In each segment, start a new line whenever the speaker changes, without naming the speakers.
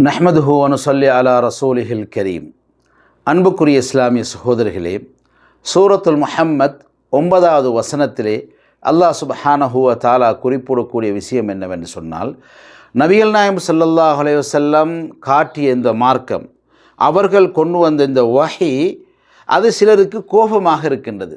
நஹ்மதுஹு வ நுஸல்லி அலா ரசூலிஹில் கரீம். அன்புக்குரிய இஸ்லாமிய சகோதரர்களே, சூரத்துல் முஹம்மத் 9வது வசனத்திலே அல்லாஹ் சுப்ஹானஹு வ தஆலா குறிப்பிடக்கூடிய விஷயம் என்னவென்று சொன்னால், நபிகள் நாயகம் ஸல்லல்லாஹு அலைஹி வஸல்லம் காட்டிய இந்த மார்க்கம், அவர்கள் கொண்டு வந்த இந்த வஹி, அது சிலருக்கு கோபமாக இருக்கின்றது,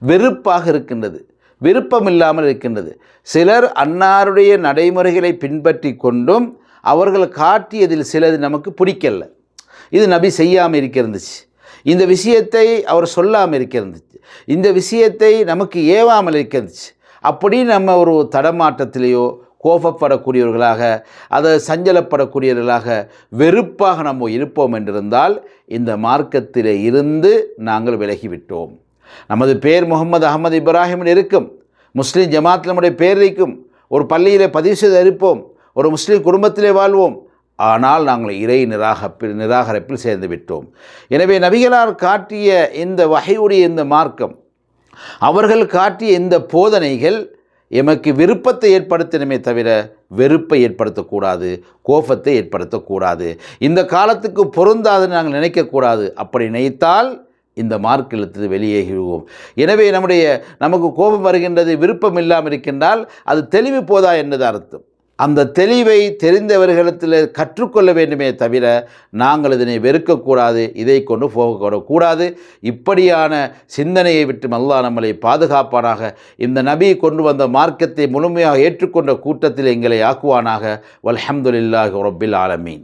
வெறுப்பாக இருக்கின்றது, விருப்பம் இல்லாமல் இருக்கின்றது. சிலர் அன்னாருடைய நடைமுறைகளை பின்பற்றி கொண்டும் அவர்கள் காட்டியதில் சிலது நமக்கு பிடிக்கல. இது நபி செய்யாமல் இருக்கிருந்துச்சு, இந்த விஷயத்தை அவர் சொல்லாமல் இருக்கிருந்துச்சு, இந்த விஷயத்தை நமக்கு ஏவாமல் இருக்கிருந்துச்சு. அப்படி நம்ம ஒரு தடமாட்டத்திலேயோ கோபப்படக்கூடியவர்களாக, அதை சஞ்சலப்படக்கூடியவர்களாக, வெறுப்பாக நம்ம இருப்போம் என்றிருந்தால் இந்த மார்க்கத்திலே இருந்து நாங்கள் விலகிவிட்டோம். நமது பேர் முகமது அகமது இப்ராஹிம் இருக்கும், முஸ்லீம் ஜமாத்தில் நம்முடைய பேர் இருக்கும், ஒரு பள்ளியில் பதிவு செய்து இருப்போம், ஒரு முஸ்லீம் குடும்பத்திலே வாழ்வோம். ஆனால் நாங்கள் இறை நிராகரிப்பில் சேர்ந்து விட்டோம். எனவே நபிகளார் காட்டிய இந்த வஹையுடைய இந்த மார்க்கம், அவர்கள் காட்டிய இந்த போதனைகள் எமக்கு விருப்பத்தை ஏற்படுத்தினமே தவிர வெறுப்பை ஏற்படுத்தக்கூடாது, கோபத்தை ஏற்படுத்தக்கூடாது, இந்த காலத்துக்கு பொருந்தாதுன்னு நாங்கள் நினைக்கக்கூடாது. அப்படி நினைத்தால் இந்த மார்க்கத்திலிருந்து வெளியேறுவோம். எனவே நமக்கு கோபம் வருகின்றது, விருப்பம் இல்லாமல் இருக்கின்றால் அது தெளிவு போதா என்பது அர்த்தம். அந்த தெளிவை தெரிந்தவர்களிடத்தில் கற்றுக்கொள்ள வேண்டுமே தவிர நாங்கள் இதனை வெறுக்கக்கூடாது, இதை கொண்டு போகக்கூடாது. இப்படியான சிந்தனையை விட்டு அல்லாஹ் நம்மளை பாதுகாப்பானாக. இந்த நபி கொண்டு வந்த மார்க்கத்தை முழுமையாக ஏற்றுக்கொண்ட கூட்டத்தில் எங்களை ஆக்குவானாக. வல்ஹம்துலில்லாஹி ரப்பில் ஆலமீன்.